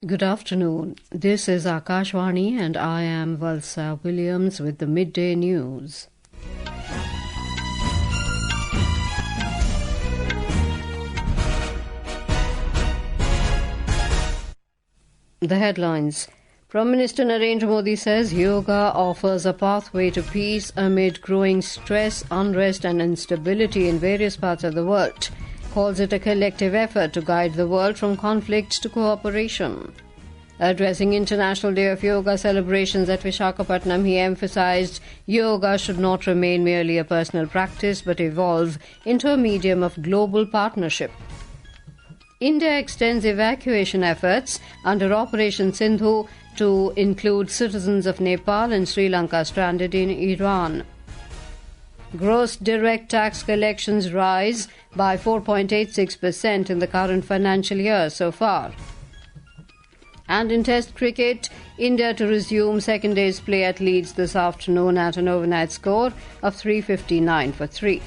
Good afternoon. This is Akashvani and I am Valsa Williams with the Midday News. The headlines. Prime Minister Narendra Modi says yoga offers a pathway to peace amid growing stress, unrest and instability in various parts of the world. Calls it a collective effort to guide the world from conflict to cooperation. Addressing International Day of Yoga celebrations at Visakhapatnam, he emphasized yoga should not remain merely a personal practice but evolve into a medium of global partnership. India extends evacuation efforts under Operation Sindhu to include citizens of Nepal and Sri Lanka stranded in Iran. Gross direct tax collections rise by 4.86% in the current financial year so far. And in Test cricket, India to resume second day's play at Leeds this afternoon at an overnight score of 359 for 3.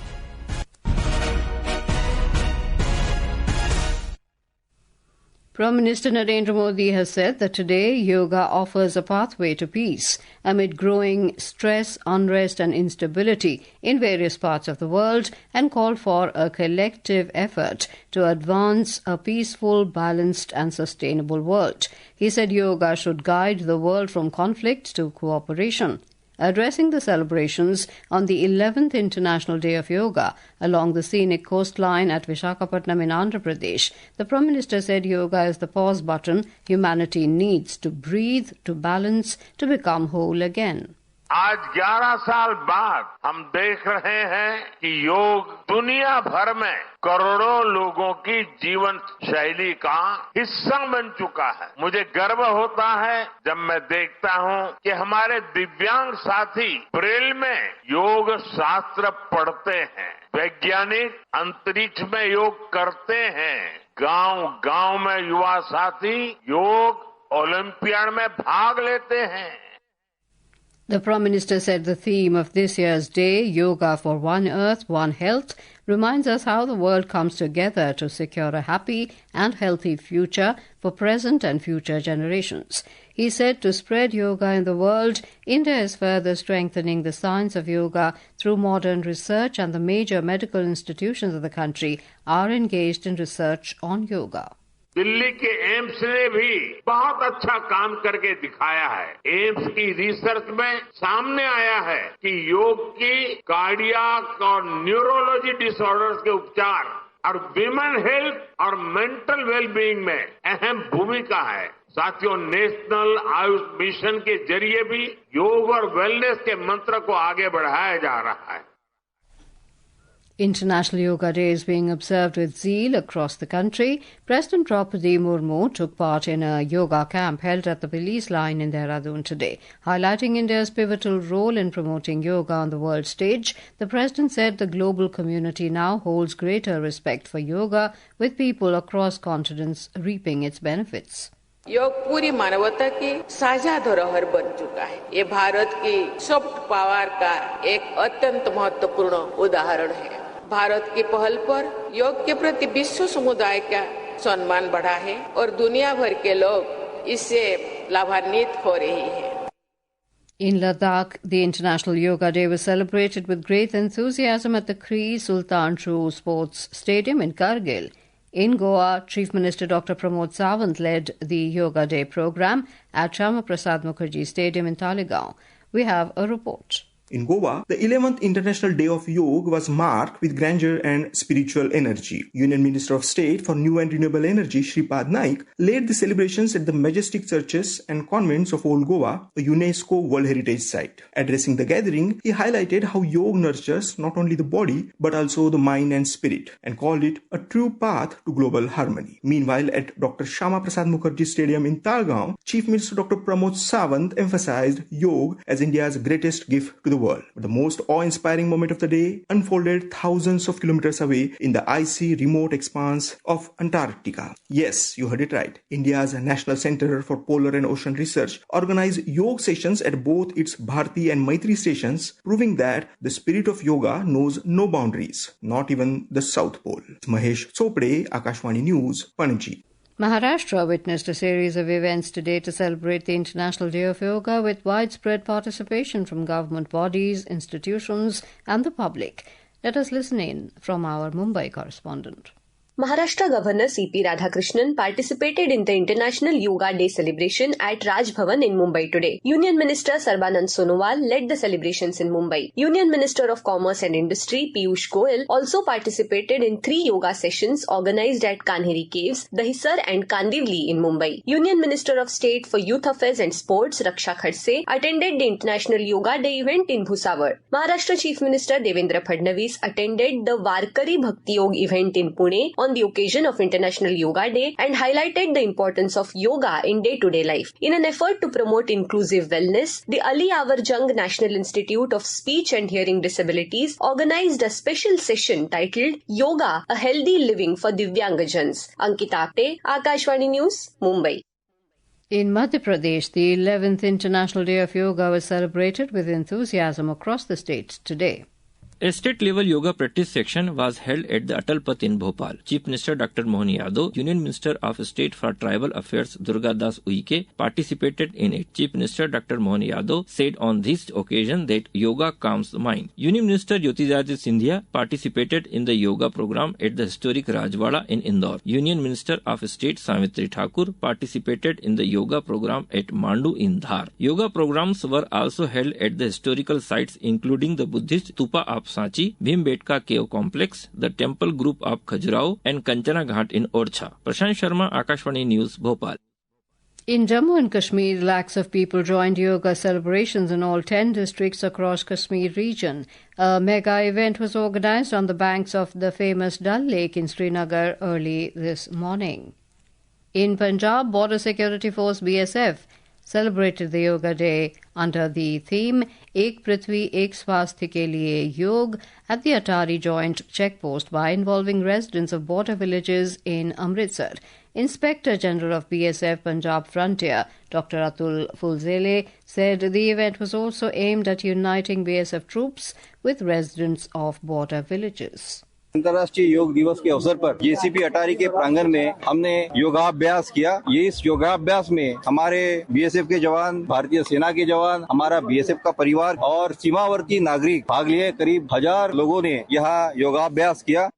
Prime Minister Narendra Modi has said that today yoga offers a pathway to peace amid growing stress, unrest and instability in various parts of the world and called for a collective effort to advance a peaceful, balanced and sustainable world. He said yoga should guide the world from conflict to cooperation. Addressing the celebrations on the 11th International Day of Yoga along the scenic coastline at Visakhapatnam in Andhra Pradesh, the Prime Minister said yoga is the pause button humanity needs to breathe, to balance, to become whole again. आज 11 साल बाद हम देख रहे हैं कि योग दुनिया भर में करोड़ों लोगों की जीवन शैली का हिस्सा बन चुका है। मुझे गर्व होता है जब मैं देखता हूं कि हमारे दिव्यांग साथी ब्रेल में योग शास्त्र पढ़ते हैं, वैज्ञानिक अंतरिक्ष में योग करते हैं, गांव-गांव में युवा साथी योग ओलंपियाड में भाग लेते हैं। The Prime Minister said the theme of this year's day, Yoga for One Earth, One Health, reminds us how the world comes together to secure a happy and healthy future for present and future generations. He said to spread yoga in the world, India is further strengthening the science of yoga through modern research and the major medical institutions of the country are engaged in research on yoga. Delhi के AIIMS ने भी बहुत अच्छा काम करके दिखाया है। AIIMS की रिसर्च में सामने आया है कि योग की कार्डियक और न्यूरोलॉजी डिसऑर्डर्स के उपचार और विमेन हेल्थ और मेंटल वेलबीइंग में अहम भूमिका है। साथियों, नेशनल आयुष मिशन के जरिए भी योग और वेलनेस के मंत्र को आगे बढ़ाया जा रहा है। International Yoga Day is being observed with zeal across the country. President Draupadi Murmu took part in a yoga camp held at the police line in Dehradun today. Highlighting India's pivotal role in promoting yoga on the world stage, the President said the global community now holds greater respect for yoga, with people across continents reaping its benefits. योग पूरी मानवता की साझा धरोहर बन चुका है। ये भारत की सॉफ्ट पावर का एक अत्यंत महत्वपूर्ण उदाहरण है। भारत की पहल पर योग के प्रति विश्व समुदाय का सम्मान बढ़ा है और दुनिया भर के लोग इससे लाभान्वित हो रहे हैं। In Ladakh, the International Yoga Day was celebrated with great enthusiasm at the Cree Sultan True Sports Stadium in Kargil. In Goa, Chief Minister Dr. Pramod Sawant led the Yoga Day program at Shyama Prasad Mukherjee Stadium in Talegaon. We have a report. In Goa, the 11th International Day of Yoga was marked with grandeur and spiritual energy. Union Minister of State for New and Renewable Energy, Shripad Naik, led the celebrations at the majestic churches and convents of Old Goa, a UNESCO World Heritage Site. Addressing the gathering, he highlighted how yoga nurtures not only the body but also the mind and spirit, and called it a true path to global harmony. Meanwhile, at Dr. Shyama Prasad Mukherjee Stadium in Talegaon, Chief Minister Dr. Pramod Sawant emphasized yoga as India's greatest gift to the world. But the most awe-inspiring moment of the day unfolded thousands of kilometers away in the icy remote expanse of Antarctica. Yes, you heard it right. India's National Center for Polar and Ocean Research organized yoga sessions at both its Bharti and Maitri stations, proving that the spirit of yoga knows no boundaries, not even the South Pole. Mahesh Chopde, Akashvani News, Panaji. Maharashtra witnessed a series of events today to celebrate the International Day of Yoga with widespread participation from government bodies, institutions and the public. Let us listen in from our Mumbai correspondent. Maharashtra Governor C.P. Radhakrishnan participated in the International Yoga Day celebration at Raj Bhavan in Mumbai today. Union Minister Sarbanand Sonowal led the celebrations in Mumbai. Union Minister of Commerce and Industry Piyush Goyal also participated in 3 yoga sessions organized at Kanheri Caves, Dahisar and Kandivli in Mumbai. Union Minister of State for Youth Affairs and Sports Raksha Khadse attended the International Yoga Day event in Bhusawal. Maharashtra Chief Minister Devendra Fadnavis attended the Varkari Bhakti Yoga event in Pune on the occasion of International Yoga Day and highlighted the importance of yoga in day-to-day life. In an effort to promote inclusive wellness, the Ali Avar Jung National Institute of Speech and Hearing Disabilities organized a special session titled Yoga, a Healthy Living for Divyangajans. Ankita Apte, Akashvani News, Mumbai. In Madhya Pradesh, the 11th International Day of Yoga was celebrated with enthusiasm across the state today. A state-level yoga practice section was held at the Atal Path in Bhopal. Chief Minister Dr. Mohan Yadav, Union Minister of State for Tribal Affairs Durga Das Uike participated in it. Chief Minister Dr. Mohan Yadav said on this occasion that yoga calms the mind. Union Minister Jyotiradittya Scindia participated in the yoga program at the historic Rajwada in Indore. Union Minister of State Savitri Thakur participated in the yoga program at Mandu in Dhar. Yoga programs were also held at the historical sites including the Buddhist Stupa of Sanchi, Bhimbetka Cave Complex, the Temple Group of Khajuraho and Kanchana Ghat in Orchha. Prashant Sharma, Akashvani News, Bhopal. In Jammu and Kashmir, lakhs of people joined yoga celebrations in all 10 districts across Kashmir region. A mega event was organized on the banks of the famous Dal Lake in Srinagar early this morning. In Punjab, Border Security Force BSF celebrated the Yoga Day under the theme Ek Prithvi Ek Swasthya Ke Liye Yog at the Atari Joint Checkpost by involving residents of border villages in Amritsar. Inspector General of BSF Punjab Frontier, Dr. Atul Fulzele, said the event was also aimed at uniting BSF troops with residents of border villages. अंतर्राष्ट्रीय योग दिवस के अवसर पर JCB अटारी के प्रांगण में हमने योगाभ्यास किया। ये इस योगाभ्यास में हमारे बीएसएफ के जवान, भारतीय सेना के जवान, हमारा बीएसएफ का परिवार और सीमावर्ती नागरिक भाग लिए। करीब 1000 लोगों ने यहाँ योगाभ्यास किया।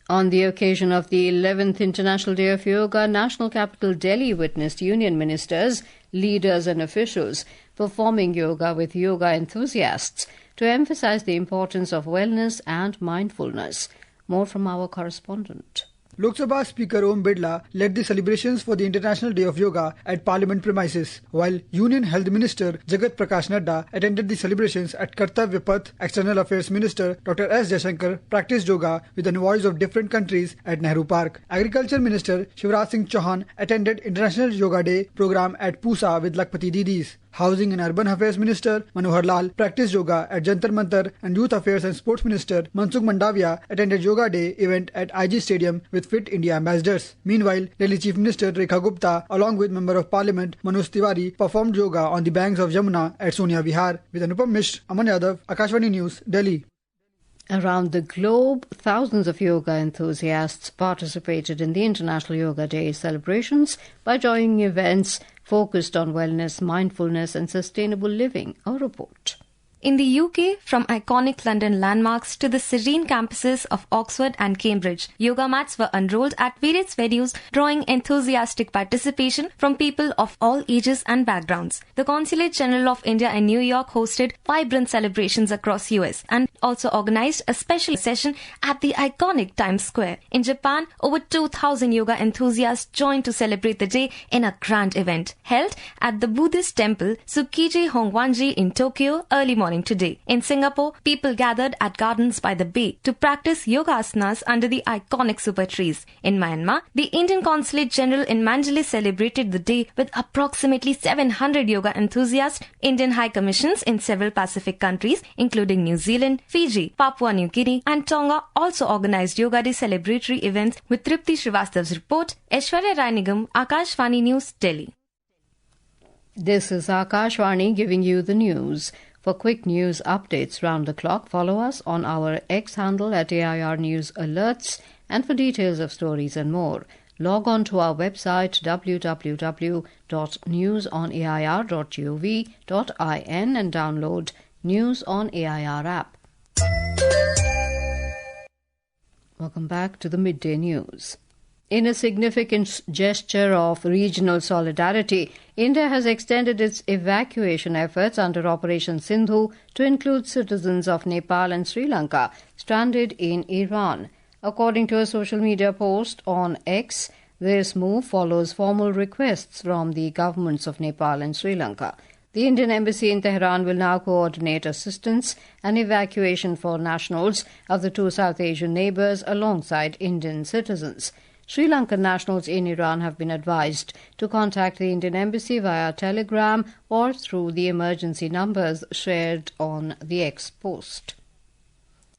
On the occasion of the 11th International Day of Yoga, national capital Delhi witnessed union ministers, leaders and officials performing yoga with yoga enthusiasts to emphasize the importance of wellness and mindfulness. More from our correspondent. Lok Sabha Speaker Om Birla led the celebrations for the International Day of Yoga at Parliament premises, while Union Health Minister Jagat Prakash Nadda attended the celebrations at Kartavya Path. External Affairs Minister Dr. S. Jaishankar practiced yoga with envoys of different countries at Nehru Park. Agriculture Minister Shivraj Singh Chauhan attended International Yoga Day program at Pusa with Lakpati Didis. Housing and Urban Affairs Minister Manohar Lal practiced yoga at Jantar Mantar, and Youth Affairs and Sports Minister Mansukh Mandavia attended Yoga Day event at IG Stadium with Fit India ambassadors. Meanwhile, Delhi Chief Minister Rekha Gupta along with Member of Parliament Manoj Tiwari performed yoga on the banks of Yamuna at Sonia Vihar. With Anupam Mishra, Aman Yadav, Akashvani News, Delhi. Around the globe, thousands of yoga enthusiasts participated in the International Yoga Day celebrations by joining events focused on wellness, mindfulness and sustainable living. A report. In the UK, from iconic London landmarks to the serene campuses of Oxford and Cambridge, yoga mats were unrolled at various venues, drawing enthusiastic participation from people of all ages and backgrounds. The Consulate General of India in New York hosted vibrant celebrations across US and also organized a special session at the iconic Times Square. In Japan, over 2,000 yoga enthusiasts joined to celebrate the day in a grand event held at the Buddhist temple Tsukiji Hongwanji in Tokyo early morning today. In Singapore, people gathered at gardens by the bay to practice yoga asanas under the iconic super trees. In Myanmar, the Indian Consulate General in Mandalay celebrated the day with approximately 700 yoga enthusiasts. Indian High Commissions in several Pacific countries, including New Zealand, Fiji, Papua New Guinea and Tonga, also organized Yoga Day celebratory events. With Tripti Srivastav's report, Aishwarya Rai Nigam, Akashvani News, Delhi. This is Akashvani giving you the news. For quick news updates round the clock, follow us on our X handle at AIR News Alerts, and for details of stories and more, log on to our website www.newsonair.gov.in and download News on AIR app. Welcome back to the Midday News. In a significant gesture of regional solidarity, India has extended its evacuation efforts under Operation Sindhu to include citizens of Nepal and Sri Lanka stranded in Iran. According to a social media post on X, this move follows formal requests from the governments of Nepal and Sri Lanka. The Indian Embassy in Tehran will now coordinate assistance and evacuation for nationals of the two South Asian neighbours alongside Indian citizens. Sri Lankan nationals in Iran have been advised to contact the Indian Embassy via telegram or through the emergency numbers shared on the X post.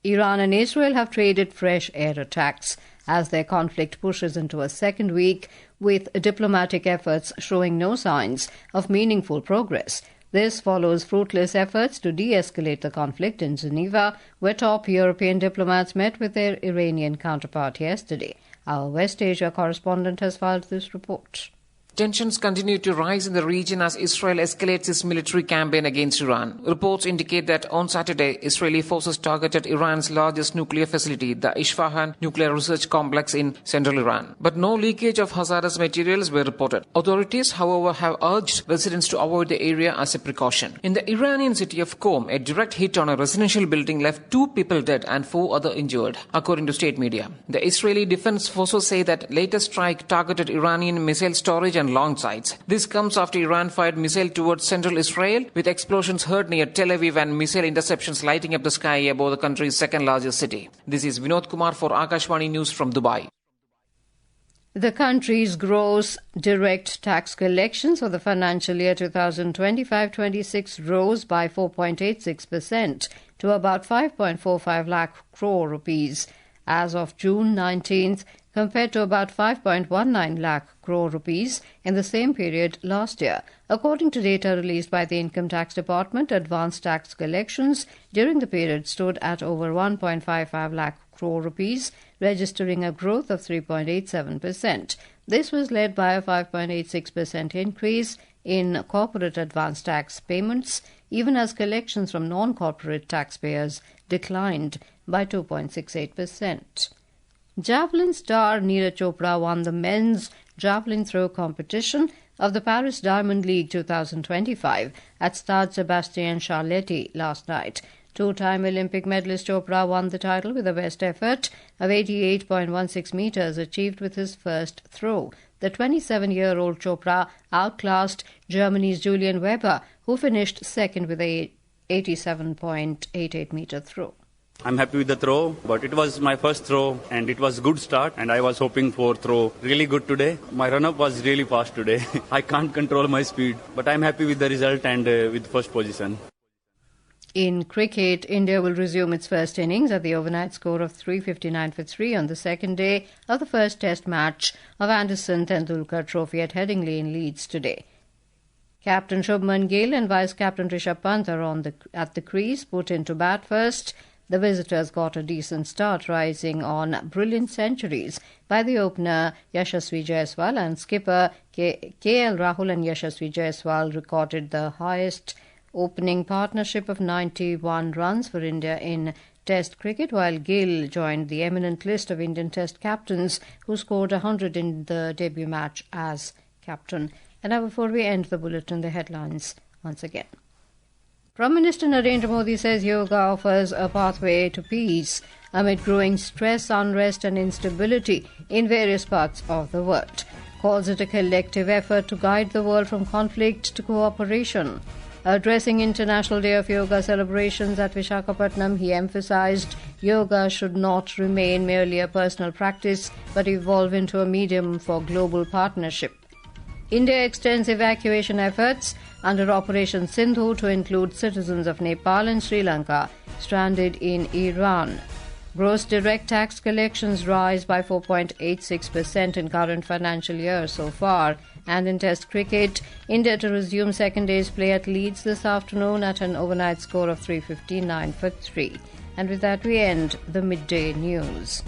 Iran and Israel have traded fresh air attacks as their conflict pushes into a second week, with diplomatic efforts showing no signs of meaningful progress. This follows fruitless efforts to de-escalate the conflict in Geneva, where top European diplomats met with their Iranian counterpart yesterday. Our West Asia correspondent has filed this report. Tensions continue to rise in the region as Israel escalates its military campaign against Iran. Reports indicate that on Saturday, Israeli forces targeted Iran's largest nuclear facility, the Isfahan Nuclear Research Complex in central Iran. But no leakage of hazardous materials were reported. Authorities, however, have urged residents to avoid the area as a precaution. In the Iranian city of Qom, a direct hit on a residential building left 2 people dead and 4 others injured, according to state media. The Israeli Defense Forces say that latest strike targeted Iranian missile storage and launch sites. This comes after Iran fired missile towards central Israel, with explosions heard near Tel Aviv and missile interceptions lighting up the sky above the country's second largest city. This is Vinod Kumar for Akashvani News from Dubai. The country's gross direct tax collections for the financial year 2025-26 rose by 4.86% to about 5.45 lakh crore rupees as of June 19th, compared to about 5.19 lakh crore rupees in the same period last year. According to data released by the Income Tax Department, advanced tax collections during the period stood at over 1.55 lakh crore rupees, registering a growth of 3.87%. This was led by a 5.86% increase in corporate advanced tax payments, even as collections from non-corporate taxpayers declined by 2.68%. Javelin star Neeraj Chopra won the men's javelin throw competition of the Paris Diamond League 2025 at Stade Sébastien Charletti last night. Two-time Olympic medalist Chopra won the title with a best effort of 88.16 metres achieved with his first throw. The 27-year-old Chopra outclassed Germany's Julian Weber, who finished second with a 87.88 metre throw. I'm happy with the throw, but it was my first throw and it was a good start and I was hoping for throw really good today. My run-up was really fast today. I can't control my speed, but I'm happy with the result and with first position. In cricket, India will resume its first innings at the overnight score of 359 for 3 on the second day of the first test match of Anderson Tendulkar Trophy at Headingley in Leeds today. Captain Shubman Gill and Vice-Captain Rishabh Pant are at the crease, put into bat first. The visitors got a decent start, rising on brilliant centuries by the opener Yashasvi Jaiswal and skipper KL Rahul, and Yashasvi Jaiswal recorded the highest opening partnership of 91 runs for India in Test cricket, while Gill joined the eminent list of Indian Test captains who scored 100 in the debut match as captain. And now, before we end the bulletin, the headlines once again. Prime Minister Narendra Modi says yoga offers a pathway to peace amid growing stress, unrest and instability in various parts of the world. Calls it a collective effort to guide the world from conflict to cooperation. Addressing International Day of Yoga celebrations at Visakhapatnam, he emphasized yoga should not remain merely a personal practice but evolve into a medium for global partnership. India extends evacuation efforts under Operation Sindhu to include citizens of Nepal and Sri Lanka stranded in Iran. Gross direct tax collections rise by 4.86% in current financial year so far. And in Test cricket, India to resume second day's play at Leeds this afternoon at an overnight score of 359 for 3. And with that we end the Midday News.